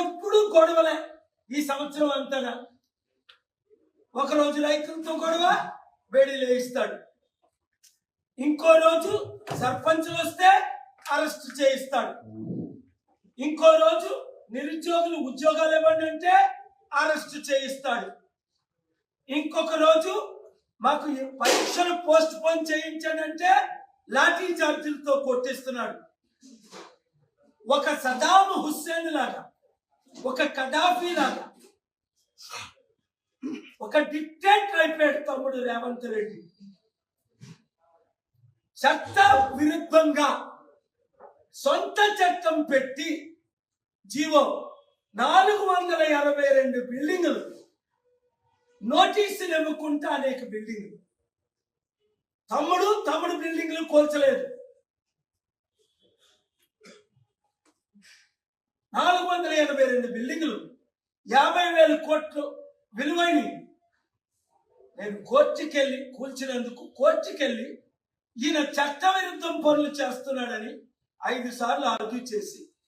ఎప్పుడు గొడవలే ఈ సంవత్సరం అంతగా. ఒకరోజు రైతులతో గొడవ, వేడిలో ఇస్తాడు. ఇంకో రోజు సర్పంచులు వస్తే అరెస్ట్ చేయిస్తాడు. ఇంకో రోజు నిరుద్యోగులు ఉద్యోగాలు ఇవ్వండి అంటే అరెస్ట్ చేయిస్తాడు. ఇంకొక రోజు మాకు పరీక్షలు పోస్ట్ పోన్ చేయించాడంటే లాఠీ చార్జీలతో కొట్టిస్తున్నాడు. ఒక సదాం హుస్సేన్ లాగా, ఒక కడాఫీ లాగా, ఒక డిక్టేటర్ అయిపోయాడు తమ్ముడు రేవంత్ రెడ్డి. చట్ట విరుద్ధంగా సొంత చట్టం పెట్టి జీవో 482 బిల్డింగులు నోటీసులు ఇవ్వకుండా అనేక బిల్డింగులు తమ్ముడు బిల్డింగులు కూల్చలేదు. 482 బిల్డింగులు 50,000 కోట్లు విలువైనవి. నేను కోర్టుకెళ్ళి కూల్చినందుకు కోర్టుకెళ్ళి ఈయన చట్టవిరుద్ధం పనులు చేస్తున్నాడని 5 సార్లు ఆర్గ్యూ చేసి